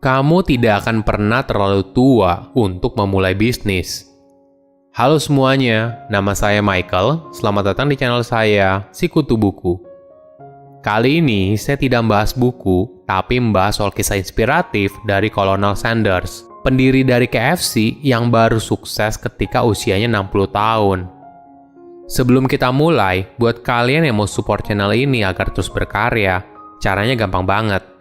Kamu tidak akan pernah terlalu tua untuk memulai bisnis. Halo semuanya, nama saya Michael. Selamat datang di channel saya, Sikutu Buku. Kali ini saya tidak membahas buku, tapi membahas soal kisah inspiratif dari Colonel Sanders, pendiri dari KFC yang baru sukses ketika usianya 60 tahun. Sebelum kita mulai, buat kalian yang mau support channel ini agar terus berkarya, caranya gampang banget.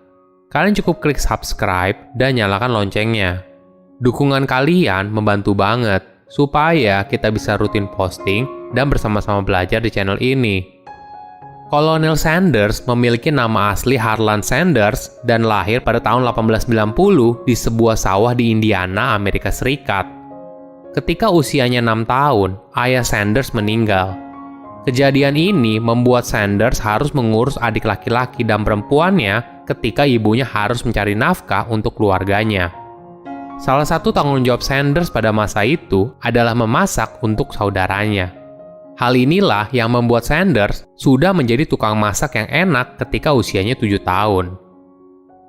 Kalian cukup klik subscribe dan nyalakan loncengnya. Dukungan kalian membantu banget supaya kita bisa rutin posting dan bersama-sama belajar di channel ini. Colonel Sanders memiliki nama asli Harlan Sanders dan lahir pada tahun 1890 di sebuah sawah di Indiana, Amerika Serikat. Ketika usianya 6 tahun, ayah Sanders meninggal. Kejadian ini membuat Sanders harus mengurus adik laki-laki dan perempuannya ketika ibunya harus mencari nafkah untuk keluarganya. Salah satu tanggung jawab Sanders pada masa itu adalah memasak untuk saudaranya. Hal inilah yang membuat Sanders sudah menjadi tukang masak yang enak ketika usianya 7 tahun.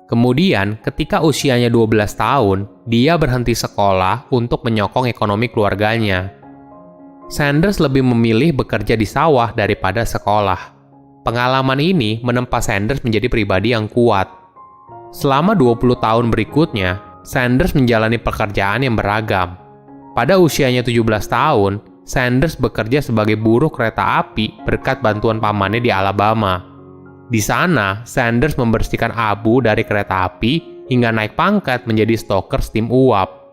Kemudian, ketika usianya 12 tahun, dia berhenti sekolah untuk menyokong ekonomi keluarganya. Sanders lebih memilih bekerja di sawah daripada sekolah. Pengalaman ini menempa Sanders menjadi pribadi yang kuat. Selama 20 tahun berikutnya, Sanders menjalani pekerjaan yang beragam. Pada usianya 17 tahun, Sanders bekerja sebagai buruh kereta api berkat bantuan pamannya di Alabama. Di sana, Sanders membersihkan abu dari kereta api hingga naik pangkat menjadi stoker steam uap.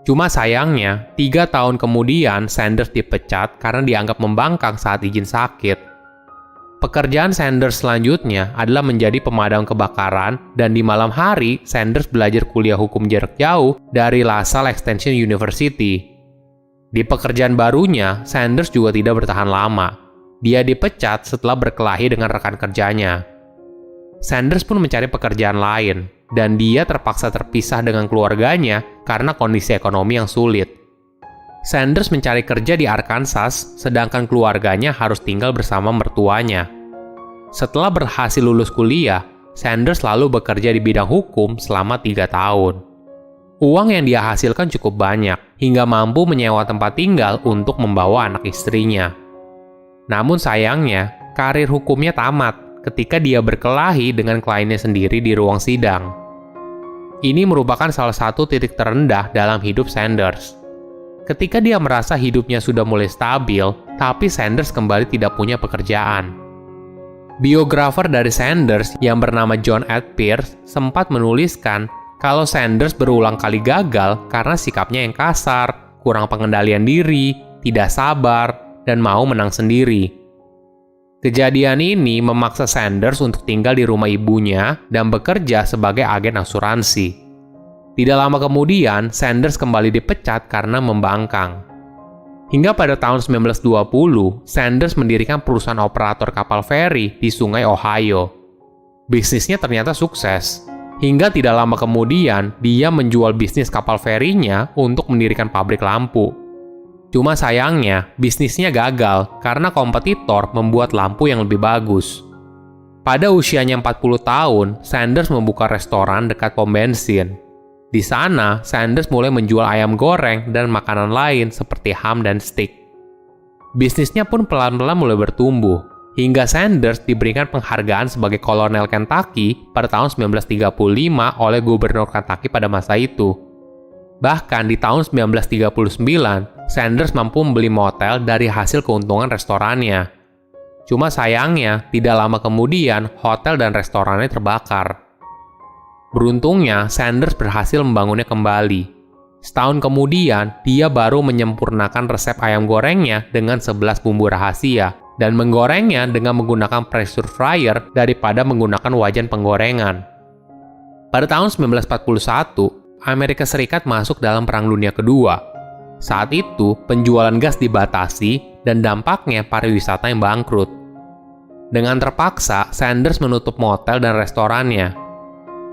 Cuma sayangnya, 3 tahun kemudian Sanders dipecat karena dianggap membangkang saat izin sakit. Pekerjaan Sanders selanjutnya adalah menjadi pemadam kebakaran dan di malam hari Sanders belajar kuliah hukum jarak jauh dari LaSalle Extension University. Di pekerjaan barunya, Sanders juga tidak bertahan lama. Dia dipecat setelah berkelahi dengan rekan kerjanya. Sanders pun mencari pekerjaan lain, dan dia terpaksa terpisah dengan keluarganya karena kondisi ekonomi yang sulit. Sanders mencari kerja di Arkansas, sedangkan keluarganya harus tinggal bersama mertuanya. Setelah berhasil lulus kuliah, Sanders lalu bekerja di bidang hukum selama 3 tahun. Uang yang dia hasilkan cukup banyak, hingga mampu menyewa tempat tinggal untuk membawa anak istrinya. Namun sayangnya, karir hukumnya tamat ketika dia berkelahi dengan kliennya sendiri di ruang sidang. Ini merupakan salah satu titik terendah dalam hidup Sanders. Ketika dia merasa hidupnya sudah mulai stabil, tapi Sanders kembali tidak punya pekerjaan. Biografer dari Sanders yang bernama John Ed Pierce sempat menuliskan kalau Sanders berulang kali gagal karena sikapnya yang kasar, kurang pengendalian diri, tidak sabar, dan mau menang sendiri. Kejadian ini memaksa Sanders untuk tinggal di rumah ibunya dan bekerja sebagai agen asuransi. Tidak lama kemudian, Sanders kembali dipecat karena membangkang. Hingga pada tahun 1920, Sanders mendirikan perusahaan operator kapal feri di Sungai Ohio. Bisnisnya ternyata sukses. Hingga tidak lama kemudian, dia menjual bisnis kapal ferinya untuk mendirikan pabrik lampu. Cuma sayangnya, bisnisnya gagal karena kompetitor membuat lampu yang lebih bagus. Pada usianya 40 tahun, Sanders membuka restoran dekat pom bensin. Di sana, Sanders mulai menjual ayam goreng dan makanan lain seperti ham dan steak. Bisnisnya pun pelan-pelan mulai bertumbuh, hingga Sanders diberikan penghargaan sebagai Kolonel Kentucky pada tahun 1935 oleh Gubernur Kentucky pada masa itu. Bahkan di tahun 1939, Sanders mampu membeli motel dari hasil keuntungan restorannya. Cuma sayangnya, tidak lama kemudian hotel dan restorannya terbakar. Beruntungnya, Sanders berhasil membangunnya kembali. Setahun kemudian, dia baru menyempurnakan resep ayam gorengnya dengan 11 bumbu rahasia dan menggorengnya dengan menggunakan pressure fryer daripada menggunakan wajan penggorengan. Pada tahun 1941, Amerika Serikat masuk dalam Perang Dunia Kedua. Saat itu, penjualan gas dibatasi dan dampaknya pariwisata yang bangkrut. Dengan terpaksa, Sanders menutup motel dan restorannya.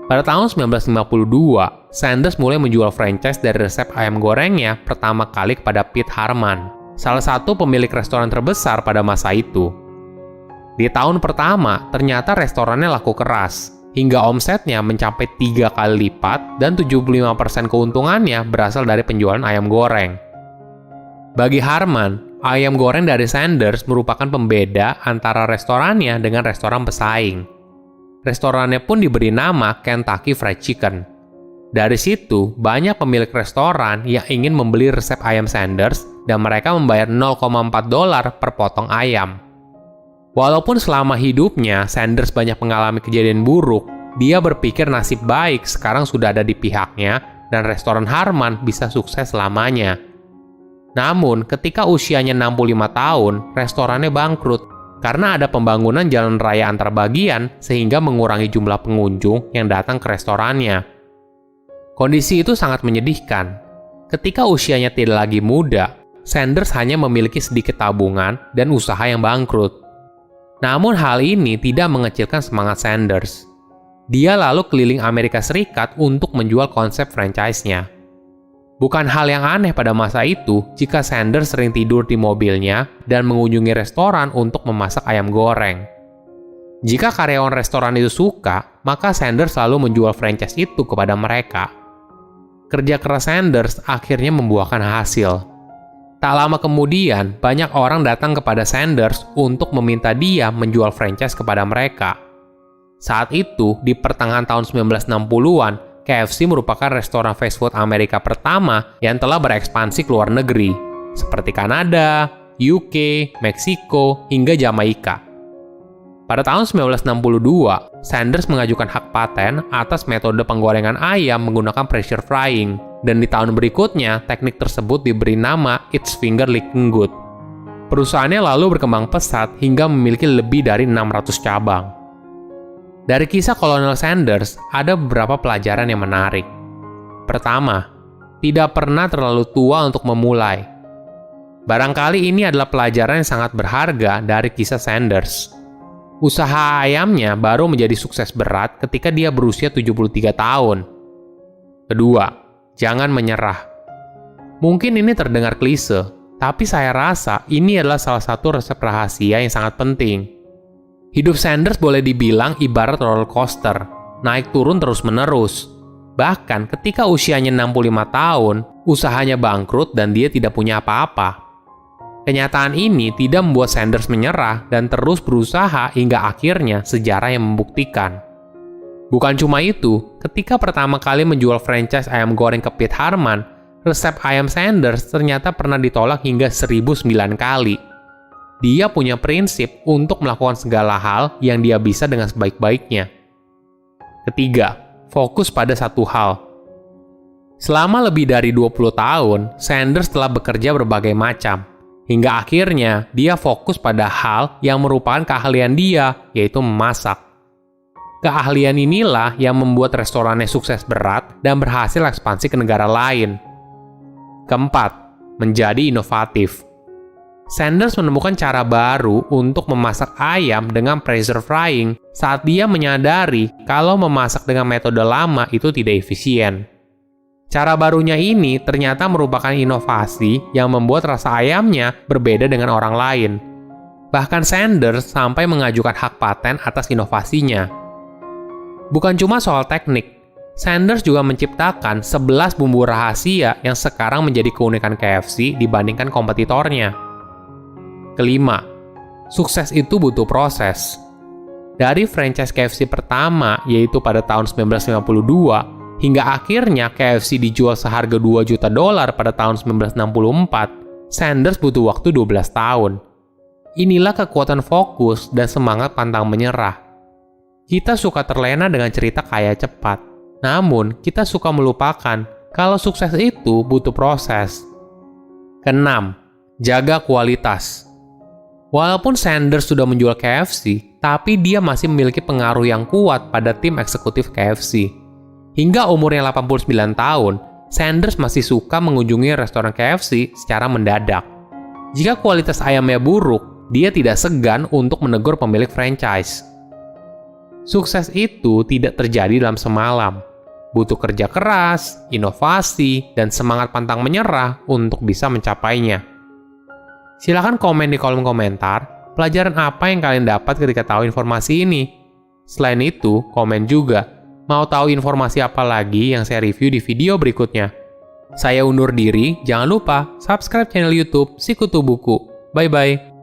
Pada tahun 1952, Sanders mulai menjual franchise dari resep ayam gorengnya pertama kali kepada Pete Harman, salah satu pemilik restoran terbesar pada masa itu. Di tahun pertama, ternyata restorannya laku keras, hingga omsetnya mencapai 3 kali lipat dan 75% keuntungannya berasal dari penjualan ayam goreng. Bagi Harman, ayam goreng dari Sanders merupakan pembeda antara restorannya dengan restoran pesaing. Restorannya pun diberi nama Kentucky Fried Chicken. Dari situ, banyak pemilik restoran yang ingin membeli resep ayam Sanders dan mereka membayar $0,4 per potong ayam. Walaupun selama hidupnya Sanders banyak mengalami kejadian buruk, dia berpikir nasib baik sekarang sudah ada di pihaknya dan restoran Harman bisa sukses selamanya. Namun, ketika usianya 65 tahun, restorannya bangkrut karena ada pembangunan jalan raya antar bagian sehingga mengurangi jumlah pengunjung yang datang ke restorannya. Kondisi itu sangat menyedihkan. Ketika usianya tidak lagi muda, Sanders hanya memiliki sedikit tabungan dan usaha yang bangkrut. Namun hal ini tidak mengecilkan semangat Sanders. Dia lalu keliling Amerika Serikat untuk menjual konsep franchise-nya. Bukan hal yang aneh pada masa itu jika Sanders sering tidur di mobilnya dan mengunjungi restoran untuk memasak ayam goreng. Jika karyawan restoran itu suka, maka Sanders selalu menjual franchise itu kepada mereka. Kerja keras Sanders akhirnya membuahkan hasil. Tak lama kemudian, banyak orang datang kepada Sanders untuk meminta dia menjual franchise kepada mereka. Saat itu, di pertengahan tahun 1960-an, KFC merupakan restoran fast food Amerika pertama yang telah berekspansi ke luar negeri, seperti Kanada, UK, Meksiko, hingga Jamaika. Pada tahun 1962, Sanders mengajukan hak paten atas metode penggorengan ayam menggunakan pressure frying, dan di tahun berikutnya, teknik tersebut diberi nama It's Finger Licking Good. Perusahaannya lalu berkembang pesat hingga memiliki lebih dari 600 cabang. Dari kisah Kolonel Sanders, ada beberapa pelajaran yang menarik. Pertama, tidak pernah terlalu tua untuk memulai. Barangkali ini adalah pelajaran yang sangat berharga dari kisah Sanders. Usaha ayamnya baru menjadi sukses berat ketika dia berusia 73 tahun. Kedua, jangan menyerah. Mungkin ini terdengar klise, tapi saya rasa ini adalah salah satu resep rahasia yang sangat penting. Hidup Sanders boleh dibilang ibarat roller coaster, naik turun terus-menerus. Bahkan ketika usianya 65 tahun, usahanya bangkrut dan dia tidak punya apa-apa. Kenyataan ini tidak membuat Sanders menyerah dan terus berusaha hingga akhirnya sejarah yang membuktikan. Bukan cuma itu, ketika pertama kali menjual franchise ayam goreng ke Pete Harman, resep ayam Sanders ternyata pernah ditolak hingga 1009 kali. Dia punya prinsip untuk melakukan segala hal yang dia bisa dengan sebaik-baiknya. Ketiga, fokus pada satu hal. Selama lebih dari 20 tahun, Sanders telah bekerja berbagai macam. Hingga akhirnya, dia fokus pada hal yang merupakan keahlian dia, yaitu memasak. Keahlian inilah yang membuat restorannya sukses berat dan berhasil ekspansi ke negara lain. Keempat, menjadi inovatif. Sanders menemukan cara baru untuk memasak ayam dengan pressure frying saat dia menyadari kalau memasak dengan metode lama itu tidak efisien. Cara barunya ini ternyata merupakan inovasi yang membuat rasa ayamnya berbeda dengan orang lain. Bahkan Sanders sampai mengajukan hak paten atas inovasinya. Bukan cuma soal teknik, Sanders juga menciptakan 11 bumbu rahasia yang sekarang menjadi keunikan KFC dibandingkan kompetitornya. Kelima, sukses itu butuh proses. Dari franchise KFC pertama, yaitu pada tahun 1952, hingga akhirnya KFC dijual seharga $2 juta pada tahun 1964, Sanders butuh waktu 12 tahun. Inilah kekuatan fokus dan semangat pantang menyerah. Kita suka terlena dengan cerita kaya cepat, namun kita suka melupakan kalau sukses itu butuh proses. Keenam, jaga kualitas. Walaupun Sanders sudah menjual KFC, tapi dia masih memiliki pengaruh yang kuat pada tim eksekutif KFC. Hingga umurnya 89 tahun, Sanders masih suka mengunjungi restoran KFC secara mendadak. Jika kualitas ayamnya buruk, dia tidak segan untuk menegur pemilik franchise. Sukses itu tidak terjadi dalam semalam. Butuh kerja keras, inovasi, dan semangat pantang menyerah untuk bisa mencapainya. Silahkan komen di kolom komentar, pelajaran apa yang kalian dapat ketika tahu informasi ini. Selain itu, komen juga. Mau tahu informasi apa lagi yang saya review di video berikutnya? Saya undur diri, jangan lupa subscribe channel YouTube Sikutu Buku. Bye-bye.